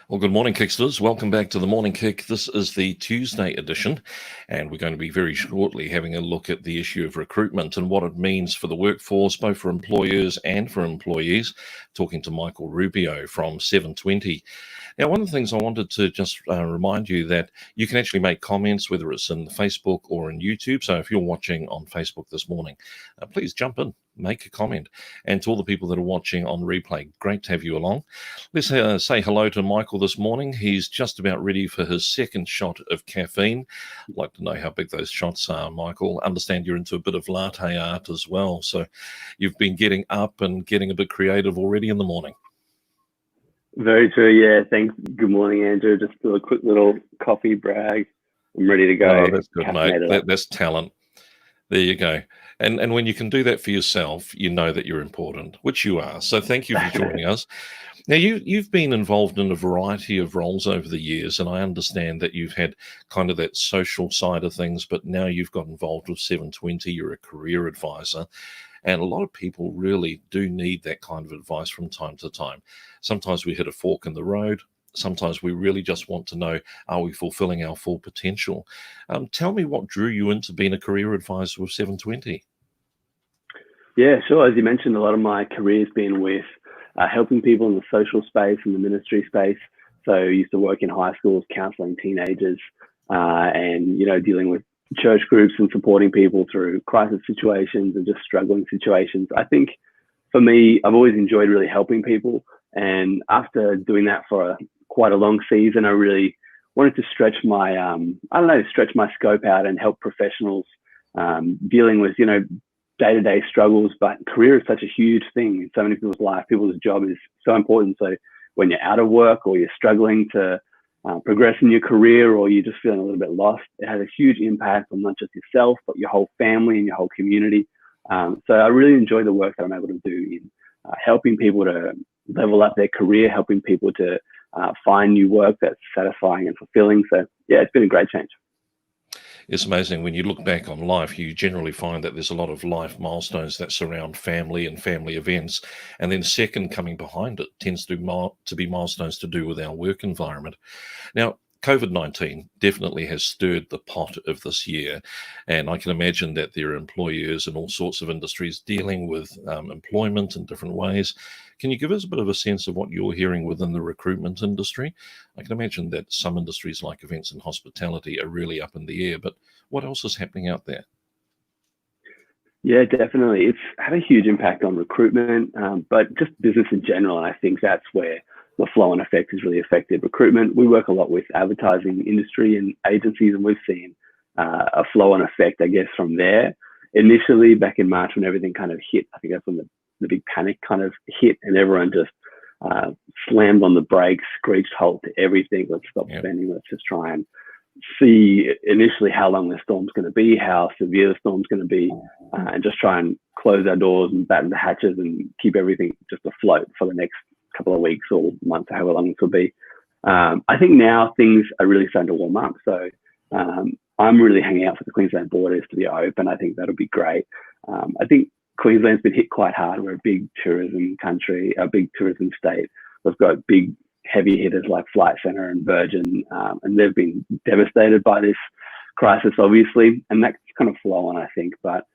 Well, good morning, Kicksters. Welcome back to the Morning Kick. This is the Tuesday edition, and we're going to be very shortly having a look at the issue of recruitment and what it means for the workforce, both for employers and for employees, talking to Michael Rubio from 720. Now, one of the things I wanted to just remind you that you can actually make comments, whether it's in Facebook or in YouTube. So if you're watching on Facebook this morning, please jump in, make a comment. And to all the people that are watching on replay, great to have you along. Let's say hello to Michael this morning. He's just about ready for his second shot of caffeine. I'd like to know how big those shots are, Michael. Understand you're into a bit of latte art as well. So you've been getting up and getting a bit creative already in the morning. Very true. Yeah. Thanks. Good morning, Andrew. Just do a quick little coffee brag. I'm ready to go. Oh, that's good, mate. That's talent. There you go. And when you can do that for yourself, you know that you're important, which you are. So thank you for joining us. Now, you've been involved in a variety of roles over the years, and I understand that you've had kind of that social side of things, but now you've got involved with 720. You're a career advisor, and a lot of people really do need that kind of advice from time to time. Sometimes we hit a fork in the road. Sometimes we really just want to know, are we fulfilling our full potential? Tell me what drew you into being a career advisor with 720. Yeah, sure. As you mentioned, a lot of my career's been with helping people in the social space and the ministry space. So I used to work in high schools, counselling teenagers, and dealing with church groups and supporting people through crisis situations and just struggling situations. I think for me, I've always enjoyed really helping people. And after doing that for quite a long season, I really wanted to stretch my, stretch my scope out and help professionals dealing with, day-to-day struggles. But career is such a huge thing in so many people's life. People's job is so important. So when you're out of work or you're struggling to progress in your career, or you're just feeling a little bit lost, it has a huge impact on not just yourself, but your whole family and your whole community. So I really enjoy the work that I'm able to do in helping people to level up their career, helping people to find new work that's satisfying and fulfilling. So yeah, it's been a great change. It's amazing when you look back on life, you generally find that there's a lot of life milestones that surround family and family events. And then second coming behind it tends to be milestones to do with our work environment. Now, COVID-19 definitely has stirred the pot of this year. And I can imagine that there are employers in all sorts of industries dealing with employment in different ways. Can you give us a bit of a sense of what you're hearing within the recruitment industry? I can imagine that some industries like events and hospitality are really up in the air, but what else is happening out there? Yeah, definitely. It's had a huge impact on recruitment, but just business in general. And I think that's where the flow-on effect has really affected recruitment. We work a lot with advertising industry and agencies, and we've seen a flow-on effect, I guess, from there. Initially, back in March, when everything kind of hit, I think that's when the big panic kind of hit, and everyone just slammed on the brakes, screeched halt to everything. Let's stop spending. Let's just try and see initially how long the storm's going to be, how severe the storm's going to be, and just try and close our doors and batten the hatches and keep everything just afloat for the next couple of weeks or months, however long this will be. I think now things are really starting to warm up. So I'm really hanging out for the Queensland borders to be open. I think that'll be great. I think Queensland's been hit quite hard. We're a big tourism country, a big tourism state. We've got big heavy hitters like Flight Centre and Virgin, and they've been devastated by this crisis, obviously, and that's kind of flow on, I think. But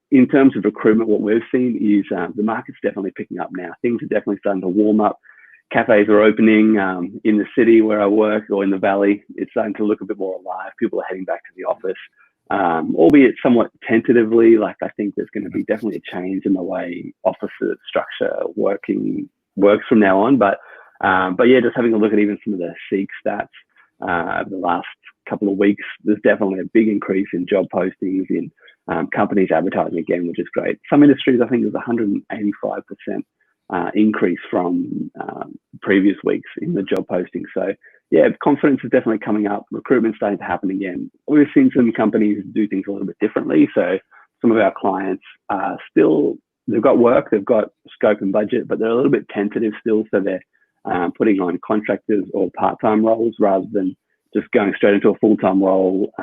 in terms of recruitment, what we've seen is the market's definitely picking up now. Things are definitely starting to warm up. Cafes are opening in the city where I work, or in the valley. It's starting to look a bit more alive. People are heading back to the office, albeit somewhat tentatively. Like, I think there's going to be definitely a change in the way office structure works from now on. But yeah, just having a look at even some of the Seek stats over the last couple of weeks, there's definitely a big increase in job postings, in companies advertising again, which is great. Some industries, I think there's 185% increase from previous weeks in the job posting. So yeah, confidence is definitely coming up. Recruitment's starting to happen again. We've seen some companies do things a little bit differently. So some of our clients are still, they've got work, they've got scope and budget, but they're a little bit tentative still. So they're putting on contractors or part-time roles rather than just going straight into a full-time role,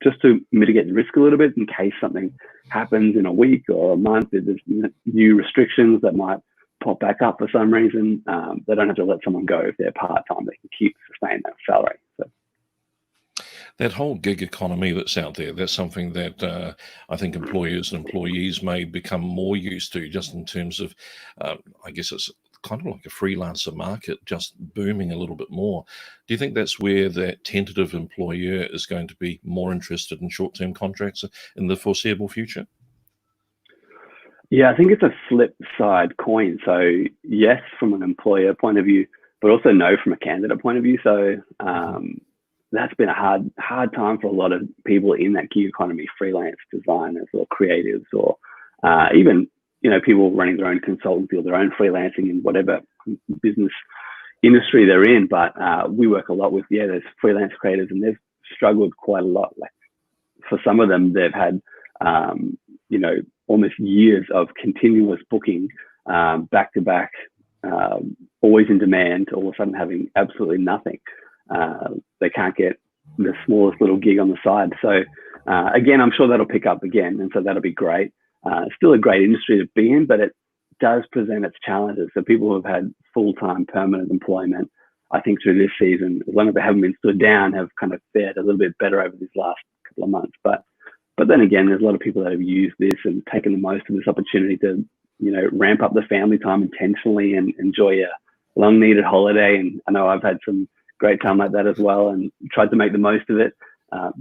just to mitigate the risk a little bit in case something happens in a week or a month. There's new restrictions that might pop back up for some reason. They don't have to let someone go if they're part-time. They can keep sustaining that salary. So that whole gig economy that's out there, that's something that I think employers and employees may become more used to, just in terms of, I guess it's kind of like a freelancer market just booming a little bit more. Do you think that's where that tentative employer is going to be more interested in short-term contracts in the foreseeable future? yeah, I think it's a flip side coin. So yes, from an employer point of view, but also no from a candidate point of view. So that's been a hard time for a lot of people in that gig economy, freelance designers or creatives, or even people running their own consultancy or their own freelancing in whatever business industry they're in. But we work a lot with those freelance creators, and they've struggled quite a lot. Like for some of them, they've had almost years of continuous booking, back to back, always in demand, all of a sudden having absolutely nothing. They can't get the smallest little gig on the side. So again, I'm sure that'll pick up again, and so that'll be great. Still a great industry to be in, but it does present its challenges. So people who have had full-time permanent employment, I think through this season, as long as they haven't been stood down, have kind of fared a little bit better over these last couple of months. But then again, there's a lot of people that have used this and taken the most of this opportunity to, ramp up the family time intentionally and enjoy a long-needed holiday. And I know I've had some great time like that as well, and tried to make the most of it.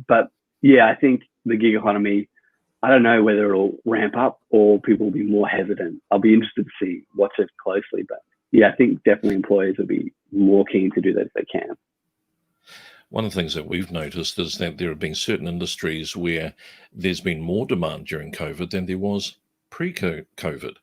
But yeah, I think the gig economy, I don't know whether it'll ramp up or people will be more hesitant. I'll be interested to watch it closely. But yeah, I think definitely employers will be more keen to do that if they can. One of the things that we've noticed is that there have been certain industries where there's been more demand during COVID than there was pre-COVID.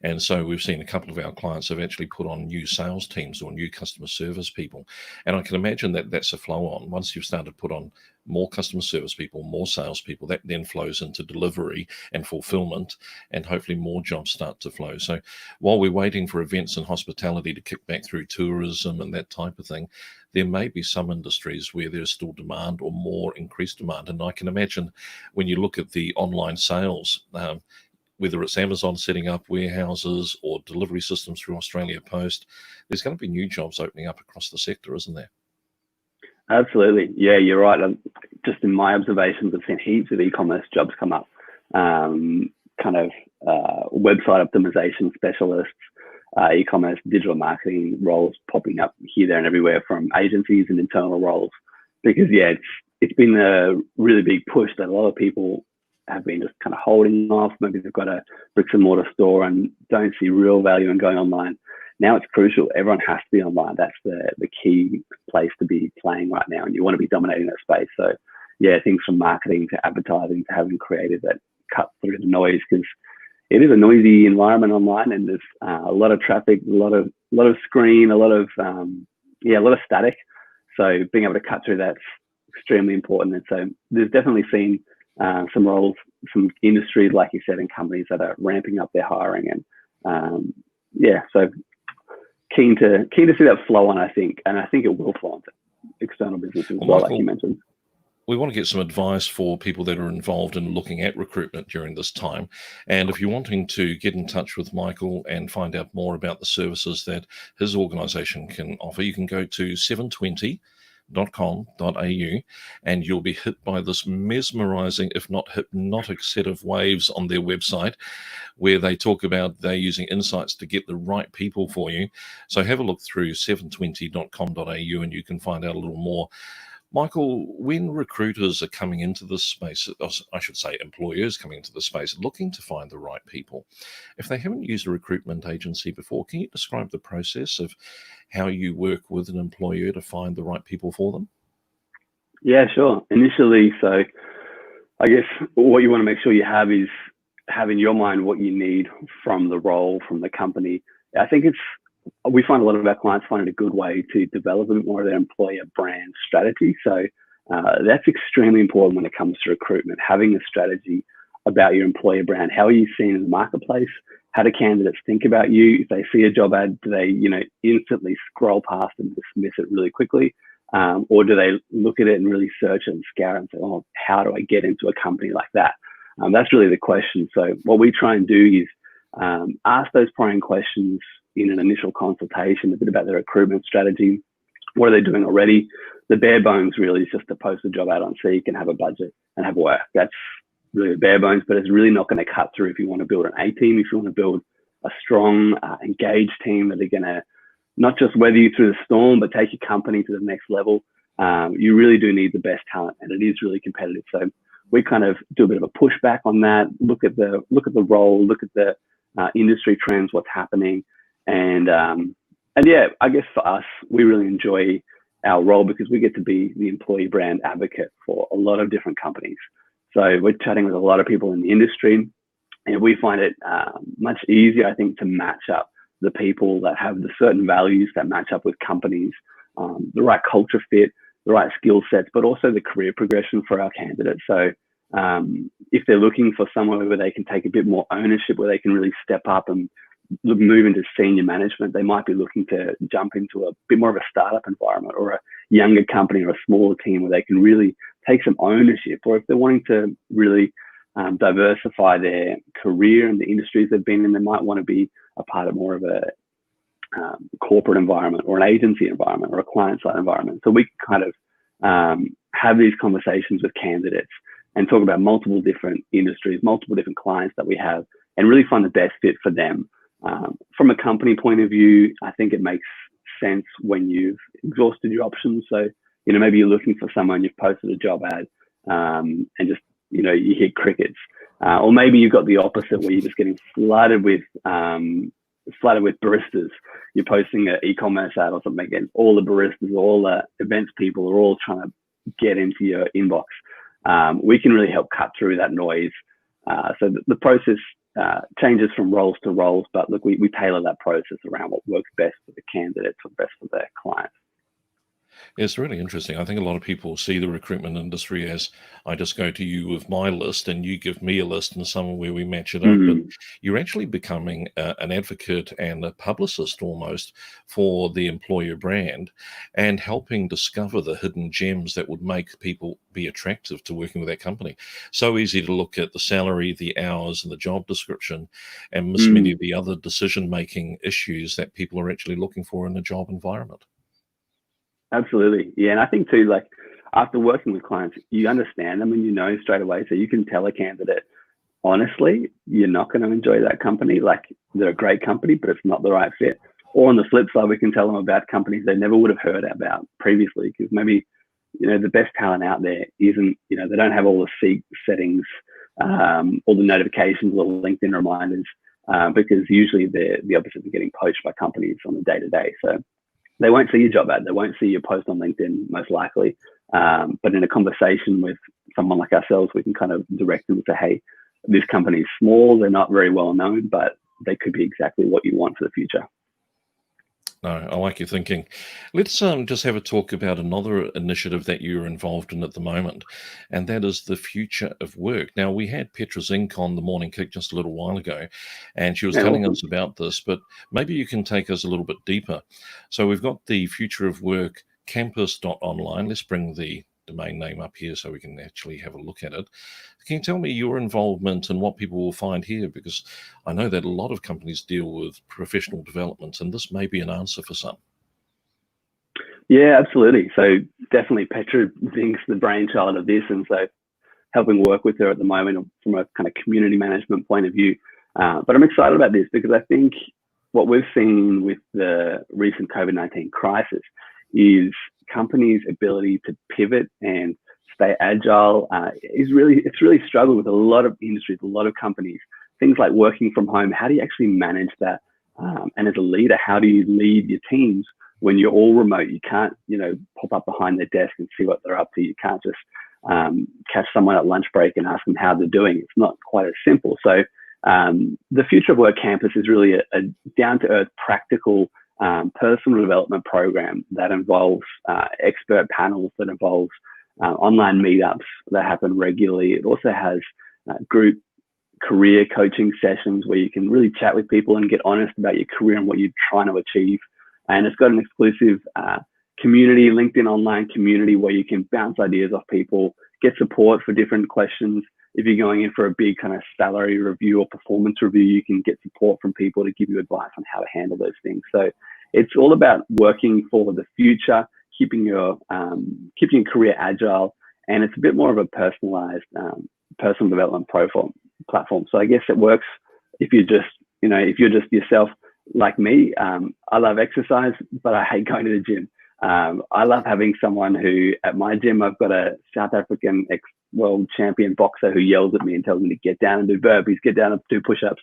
And so we've seen a couple of our clients have actually put on new sales teams or new customer service people. And I can imagine that that's a flow on. Once you've started to put on more customer service people, more sales people, that then flows into delivery and fulfillment, and hopefully more jobs start to flow. So while we're waiting for events and hospitality to kick back through tourism and that type of thing, there may be some industries where there's still demand or more increased demand. And I can imagine when you look at the online sales, whether it's Amazon setting up warehouses or delivery systems through Australia Post, there's going to be new jobs opening up across the sector, isn't there? Absolutely. Yeah, you're right. Just in my observations, I've seen heaps of e-commerce jobs come up, website optimization specialists, e-commerce, digital marketing roles popping up here, there, and everywhere from agencies and internal roles. Because it's been a really big push that a lot of people have been just kind of holding off. Maybe they've got a bricks and mortar store and don't see real value in going online. Now it's crucial. Everyone has to be online. That's the key place to be playing right now, and you want to be dominating that space. So yeah, things from marketing to advertising to having creative that cut through the noise, because it is a noisy environment online, and there's a lot of traffic, a lot of screen, a lot of static. So being able to cut through that's extremely important. And so there's definitely seen some roles, some industries, like you said, and companies that are ramping up their hiring, and so keen to see that flow on, I think, and I think it will flow onto external businesses as well, like you mentioned. We want to get some advice for people that are involved in looking at recruitment during this time. And if you're wanting to get in touch with Michael and find out more about the services that his organisation can offer, you can go to 720.com.au, and you'll be hit by this mesmerizing, if not hypnotic, set of waves on their website where they talk about they're using insights to get the right people for you. So have a look through 720.com.au and you can find out a little more. Michael, when recruiters are coming into this space, I should say employers coming into the space looking to find the right people, if they haven't used a recruitment agency before, can you describe the process of how you work with an employer to find the right people for them? Yeah, sure. Initially, so I guess what you want to make sure you have is have in your mind what you need from the role, from the company. I think we find a lot of our clients find it a good way to develop a bit more of their employer brand strategy. So that's extremely important when it comes to recruitment, having a strategy about your employer brand. How are you seen in the marketplace? How do candidates think about you? If they see a job ad, do they, instantly scroll past and dismiss it really quickly? Or do they look at it and really search it and scour and say, oh, how do I get into a company like that? That's really the question. So what we try and do is ask those prying questions, in an initial consultation, a bit about their recruitment strategy. What are they doing already? The bare bones really is just to post a job out on Seek and have a budget and have work. That's really the bare bones, but it's really not going to cut through if you want to build an A team, if you want to build a strong, engaged team that are going to not just weather you through the storm, but take your company to the next level. You really do need the best talent, and it is really competitive. So we kind of do a bit of a pushback on that. Look at the role, look at the industry trends, what's happening, and yeah, I guess for us, we really enjoy our role because we get to be the employee brand advocate for a lot of different companies. So we're chatting with a lot of people in the industry, and we find it much easier, I think, to match up the people that have the certain values that match up with companies, the right culture fit, the right skill sets, but also the career progression for our candidates. So if they're looking for somewhere where they can take a bit more ownership, where they can really step up and move into senior management, they might be looking to jump into a bit more of a startup environment or a younger company or a smaller team where they can really take some ownership. Or if they're wanting to really diversify their career and the industries they've been in, they might want to be a part of more of a corporate environment or an agency environment or a client-side environment. So we kind of have these conversations with candidates and talk about multiple different industries, multiple different clients that we have, and really find the best fit for them. From a company point of view, I think it makes sense when you've exhausted your options. So, maybe you're looking for someone, you've posted a job ad, and just, you hit crickets. Or maybe you've got the opposite where you're just getting flooded with baristas. You're posting an e-commerce ad or something, and all the baristas, all the events people are all trying to get into your inbox. We can really help cut through that noise. So the process changes from roles to roles, but look, we tailor that process around what works best for the candidates or best for their clients. It's really interesting. I think a lot of people see the recruitment industry as I just go to you with my list and you give me a list and somewhere we match it up. But you're actually becoming an advocate and a publicist almost for the employer brand and helping discover the hidden gems that would make people be attractive to working with that company. So easy to look at the salary, the hours, and the job description and miss many of the other decision-making issues that people are actually looking for in a job environment. Absolutely. Yeah. And I think too, like after working with clients, you understand them and you know straight away. So you can tell a candidate, honestly, you're not going to enjoy that company. Like they're a great company, but it's not the right fit. Or on the flip side, we can tell them about companies they never would have heard about previously because maybe, the best talent out there isn't, they don't have all the Seek settings, all the notifications, all the LinkedIn reminders, because usually they're the opposite of getting poached by companies on the day-to-day. So they won't see your job ad. They won't see your post on LinkedIn, most likely. But in a conversation with someone like ourselves, we can kind of direct them to, hey, this company is small. They're not very well known, but they could be exactly what you want for the future. No, I like your thinking. Let's just have a talk about another initiative that you're involved in at the moment, and that is the future of work. Now, we had Petra Zink on the Morning Kick just a little while ago, and she was telling us about this, but maybe you can take us a little bit deeper. So we've got the future of work campus.online. Let's bring the domain name up here so we can actually have a look at it. Can you tell me your involvement and what people will find here? Because I know that a lot of companies deal with professional development, and this may be an answer for some. Yeah, absolutely. So definitely Petra Zink's the brainchild of this, and so helping work with her at the moment from a kind of community management point of view. But I'm excited about this because I think what we've seen with the recent COVID-19 crisis is companies' ability to pivot and stay agile it's really struggled with a lot of industries, a lot of companies. Things like working from home. How do you actually manage that? And as a leader, how do you lead your teams when you're all remote? You can't, pop up behind their desk and see what they're up to. You can't just catch someone at lunch break and ask them how they're doing. It's not quite as simple. So the Future of Work Campus is really a down-to-earth, practical personal development program that involves expert panels, that involves online meetups that happen regularly. It also has group career coaching sessions where you can really chat with people and get honest about your career and what you're trying to achieve. And it's got an exclusive community, LinkedIn online community, where you can bounce ideas off people, get support for different questions. if you're going in for a big kind of salary review or performance review, you can get support from people to give you advice on how to handle those things. So it's all about working for the future, keeping your career agile, and it's a bit more of a personalized personal development platform. So I guess it works if you're just yourself like me. I love exercise, but I hate going to the gym. I love having someone who, at my gym, I've got a South African ex-world champion boxer who yells at me and tells me to get down and do burpees, get down and do push-ups.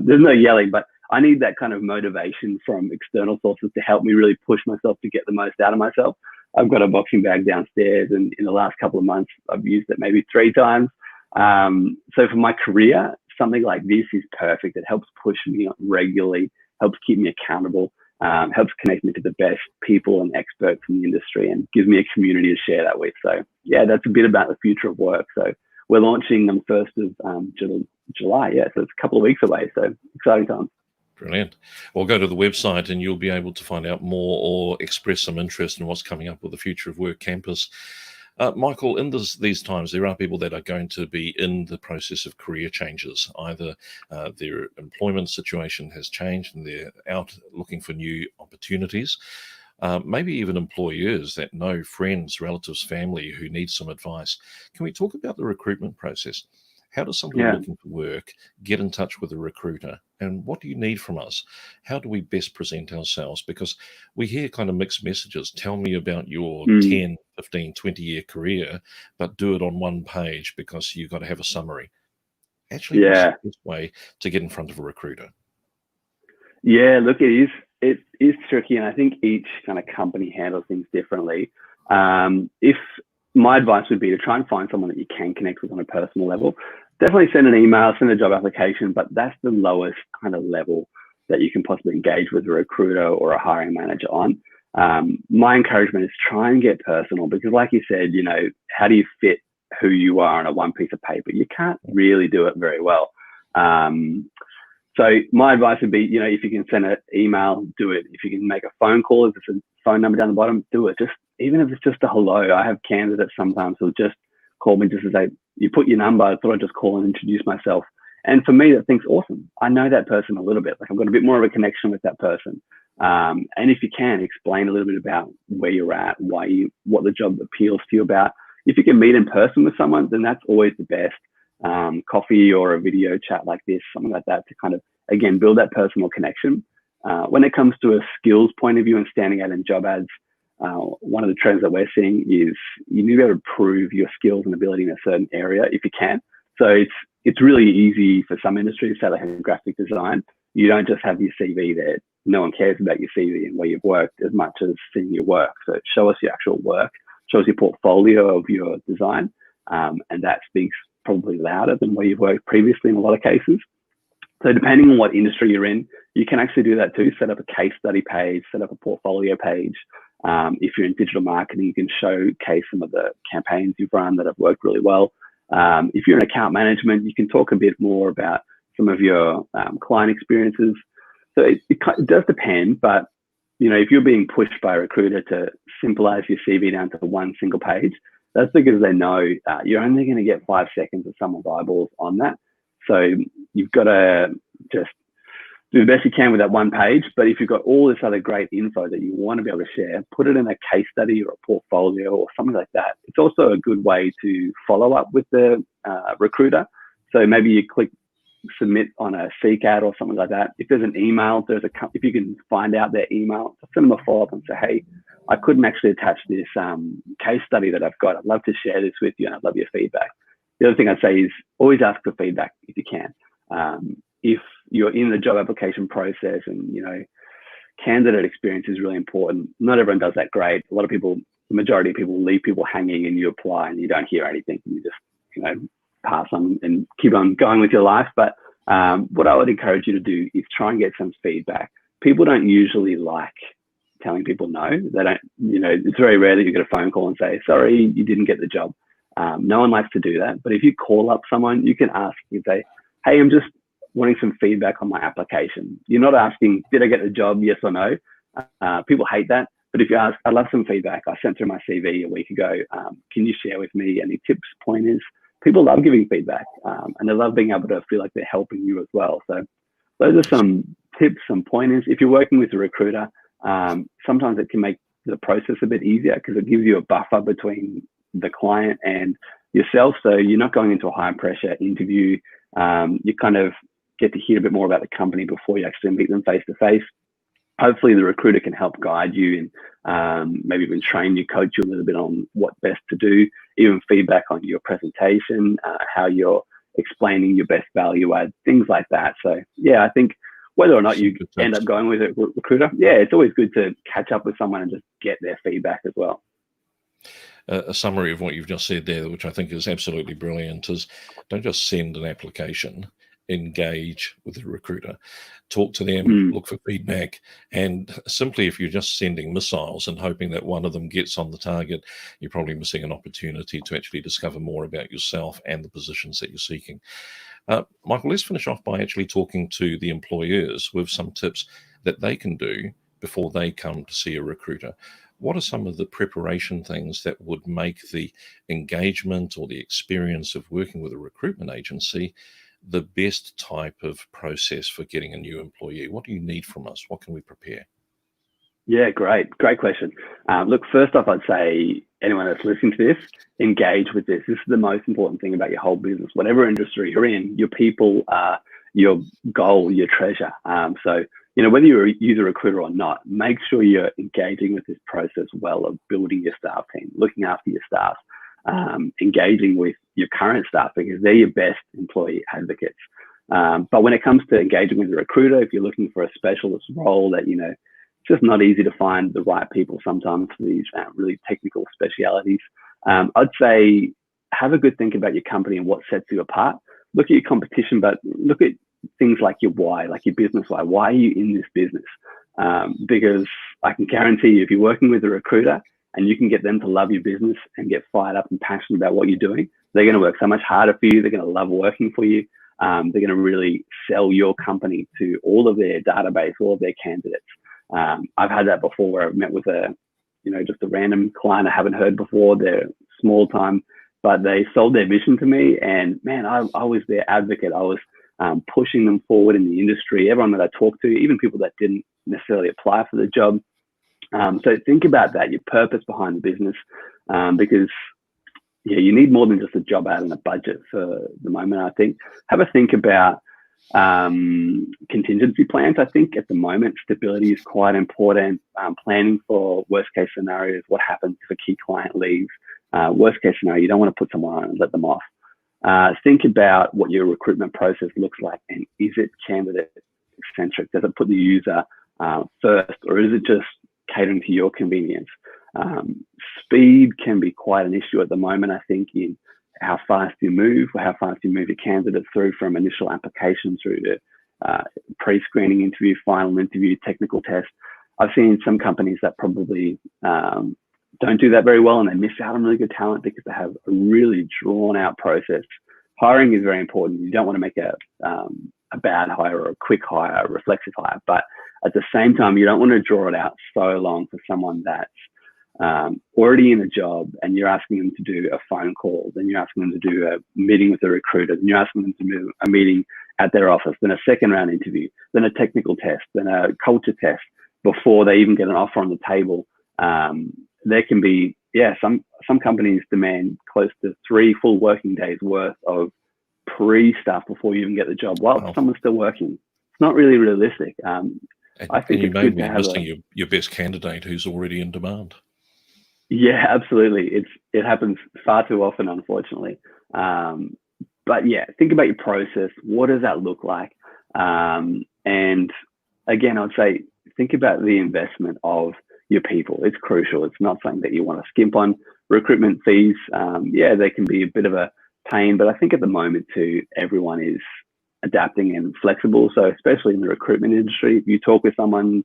There's no yelling, but I need that kind of motivation from external sources to help me really push myself to get the most out of myself. I've got a boxing bag downstairs, and in the last couple of months, I've used it maybe 3 times. So for my career, something like this is perfect. It helps push me regularly, helps keep me accountable, helps connect me to the best people and experts in the industry, and gives me a community to share that with. So yeah, that's a bit about the future of work. So we're launching on the 1st of July. Yeah, so it's a couple of weeks away. So exciting times. Brilliant. Well, go to the website and you'll be able to find out more or express some interest in what's coming up with the Future of Work campus. Michael, in these times, there are people that are going to be in the process of career changes. Either their employment situation has changed and they're out looking for new opportunities. Maybe even employers that know friends, relatives, family who need some advice. Can we talk about the recruitment process? How does somebody looking for work get in touch with a recruiter? And what do you need from us? How do we best present ourselves? Because we hear kind of mixed messages. Tell me about your 10, 15, 20-year career, but do it on one page because you've got to have a summary. Actually, what's the best way to get in front of a recruiter? Yeah, look, it is tricky, and I think each kind of company handles things differently. If my advice would be to try and find someone that you can connect with on a personal level. Definitely send an email, send a job application, but that's the lowest kind of level that you can possibly engage with a recruiter or a hiring manager on. My encouragement is try and get personal, because like you said, how do you fit who you are on a one piece of paper? You can't really do it very well. So my advice would be, if you can send an email, do it. If you can make a phone call, if it's a phone number down the bottom, do it. Even if it's just a hello. I have candidates sometimes who'll just call me just to say, you put your number, I thought I'd just call and introduce myself. And for me, that thing's awesome. I know that person a little bit. Like, I've got a bit more of a connection with that person. And if you can, explain a little bit about where you're at, what the job appeals to you about. If you can meet in person with someone, then that's always the best. Coffee or a video chat like this, something like that, to kind of, again, build that personal connection. When it comes to a skills point of view and standing out in job ads, one of the trends that we're seeing is you need to be able to prove your skills and ability in a certain area if you can. So it's really easy for some industries, say like in graphic design, you don't just have your CV there. No one cares about your CV and where you've worked as much as seeing your work. So show us your actual work, show us your portfolio of your design, and that speaks probably louder than where you've worked previously in a lot of cases. So depending on what industry you're in, you can actually do that too. Set up a case study page, set up a portfolio page. If you're in digital marketing, you can showcase some of the campaigns you've run that have worked really well. If you're in account management, you can talk a bit more about some of your client experiences. So it does depend, but if you're being pushed by a recruiter to simplify your CV down to one single page, that's because they know you're only going to get 5 seconds of someone's eyeballs on that. So you've got to just do the best you can with that one page. But if you've got all this other great info that you want to be able to share, put it in a case study or a portfolio or something like that. It's also a good way to follow up with the recruiter. So maybe you click submit on a Seek ad or something like that. If there's an email, if you can find out their email, send them a follow-up and say, hey, I couldn't actually attach this case study that I've got. I'd love to share this with you, and I'd love your feedback. The other thing I'd say is always ask for feedback if you can. If you're in the job application process and, candidate experience is really important. Not everyone does that great. A lot of people, the majority of people leave people hanging, and you apply and you don't hear anything. And you just, pass on and keep on going with your life. But what I would encourage you to do is try and get some feedback. People don't usually like telling people no. They don't, it's very rare that you get a phone call and say, sorry, you didn't get the job. No one likes to do that. But if you call up someone, you can ask, you say, hey, I'm just wanting some feedback on my application. You're not asking, did I get the job, yes or no? People hate that. But if you ask, I'd love some feedback. I sent through my CV a week ago. Can you share with me any tips, pointers? people love giving feedback, and they love being able to feel like they're helping you as well. So those are some tips, some pointers. If you're working with a recruiter, sometimes it can make the process a bit easier because it gives you a buffer between the client and yourself. So you're not going into a high pressure interview. You kind of get to hear a bit more about the company before you actually meet them face to face. Hopefully the recruiter can help guide you and maybe even train you, coach you a little bit on what best to do, even feedback on your presentation, how you're explaining your best value add, things like that. So yeah, I think whether or not you end up going with a recruiter, yeah, it's always good to catch up with someone and just get their feedback as well. A summary of what you've just said there, which I think is absolutely brilliant, is don't just send an application, engage with the recruiter, talk to them, look for feedback. And simply, if you're just sending missiles and hoping that one of them gets on the target, you're probably missing an opportunity to actually discover more about yourself and the positions that you're seeking. Michael, let's finish off by actually talking to the employers with some tips that they can do before they come to see a recruiter. What are some of the preparation things that would make the engagement or the experience of working with a recruitment agency the best type of process for getting a new employee? What do you need from us? What can we prepare? Yeah, great question. Look, first off, I'd say anyone that's listening to this, engage with this. This is the most important thing about your whole business. Whatever industry you're in, your people are your goal, your treasure. So, whether you use a recruiter or not, make sure you're engaging with this process well of building your staff team, looking after your staff, engaging with your current staff because they're your best employee advocates. But when it comes to engaging with a recruiter, if you're looking for a specialist role that, it's just not easy to find the right people sometimes for these really technical specialities, I'd say have a good think about your company and what sets you apart. Look at your competition, but look at things like your why, like your business why. Why are you in this business? Because I can guarantee you, if you're working with a recruiter and you can get them to love your business and get fired up and passionate about what you're doing, they're going to work so much harder for you. They're going to love working for you. They're going to really sell your company to all of their database, all of their candidates. I've had that before where I've met with just a random client I haven't heard before. They're small time, but they sold their vision to me, and man, I was their advocate. I was pushing them forward in the industry. Everyone that I talked to, even people that didn't necessarily apply for the job. So think about that, your purpose behind the business, because you need more than just a job ad and a budget for the moment. I think have a think about contingency plans. I think at the moment, stability is quite important. Planning for worst case scenarios. What happens if a key client leaves? Worst case scenario, you don't want to put someone on and let them off. Think about what your recruitment process looks like, and is it candidate centric? Does it put the user first, or is it just catering to your convenience? Speed can be quite an issue at the moment, I think, in how fast you move, or how fast you move your candidates through from initial application through to pre-screening interview, final interview, technical test. I've seen some companies that probably don't do that very well, and they miss out on really good talent because they have a really drawn out process. Hiring is very important. You don't want to make a bad hire or a quick hire, a reflexive hire, but at the same time, you don't want to draw it out so long for someone that's already in a job, and you're asking them to do a phone call, then you're asking them to do a meeting with the recruiter, then you're asking them to do a meeting at their office, then a second round interview, then a technical test, then a culture test before they even get an offer on the table. There can be, some companies demand close to 3 full working days worth of pre-stuff before you even get the job while someone's still working. It's not really realistic. I think you may be missing your best candidate who's already in demand. Yeah, absolutely. It happens far too often, unfortunately. But think about your process. What does that look like? And again, I'd say think about the investment of your people. It's crucial. It's not something that you want to skimp on. Recruitment fees, they can be a bit of a pain, but I think at the moment too, everyone is adapting and flexible. So especially in the recruitment industry, if you talk with someone,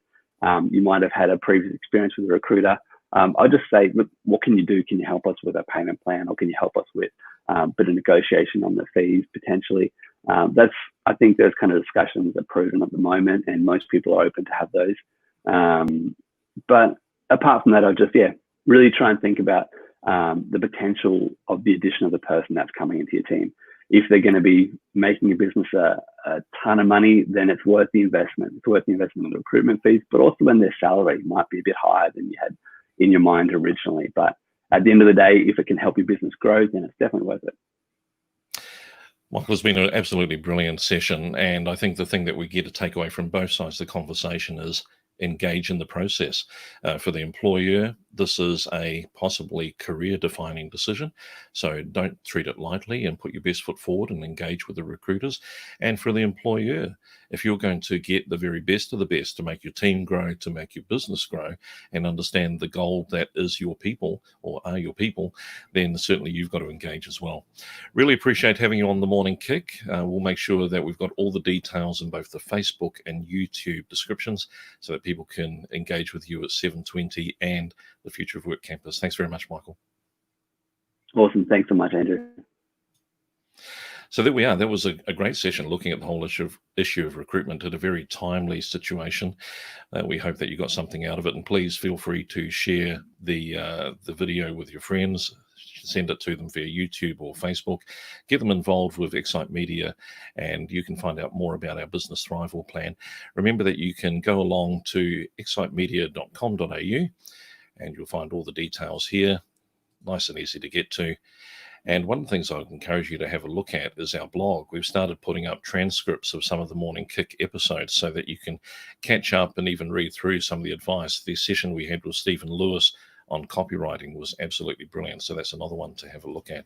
you might have had a previous experience with a recruiter. I'll just say, look, what can you do? Can you help us with a payment plan, or can you help us with a bit of negotiation on the fees potentially? I think those kind of discussions are proven at the moment, and most people are open to have those. But apart from that, I'll just really try and think about the potential of the addition of the person that's coming into your team. If they're going to be making your business a ton of money, then it's worth the investment. It's worth the investment in the recruitment fees, but also when their salary might be a bit higher than you had in your mind originally. But at the end of the day, if it can help your business grow, then it's definitely worth it. Michael, it's been an absolutely brilliant session. And I think the thing that we get to take away from both sides of the conversation is engage in the process. For the employer, this is a possibly career-defining decision. So don't treat it lightly and put your best foot forward and engage with the recruiters. And for the employer, if you're going to get the very best of the best to make your team grow, to make your business grow, and understand the goal that is your people or are your people, then certainly you've got to engage as well. Really appreciate having you on the Morning Kick. We'll make sure that we've got all the details in both the Facebook and YouTube descriptions so that people can engage with you at 720 and the Future of Work campus. Thanks very much, Michael. Awesome. Thanks so much, Andrew. So there we are. That was a great session looking at the whole issue of recruitment at a very timely situation. We hope that you got something out of it, and please feel free to share the video with your friends. Send it to them via YouTube or Facebook. Get them involved with Excite Media, and you can find out more about our Business Thrival plan. Remember that you can go along to excitemedia.com.au, and you'll find all the details here. Nice and easy to get to. And one of the things I would encourage you to have a look at is our blog. We've started putting up transcripts of some of the Morning Kick episodes so that you can catch up and even read through some of the advice. The session we had with Stephen Lewis on copywriting was absolutely brilliant. So that's another one to have a look at.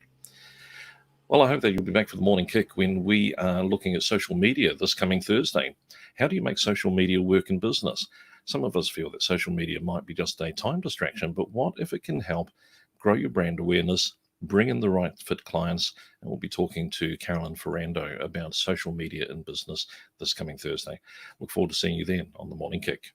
Well, I hope that you'll be back for the Morning Kick when we are looking at social media this coming Thursday. How do you make social media work in business? Some of us feel that social media might be just a time distraction, but what if it can help grow your brand awareness, bring in the right fit clients? And we'll be talking to Carolyn Ferrando about social media in business this coming Thursday. Look forward to seeing you then on the Morning Kick.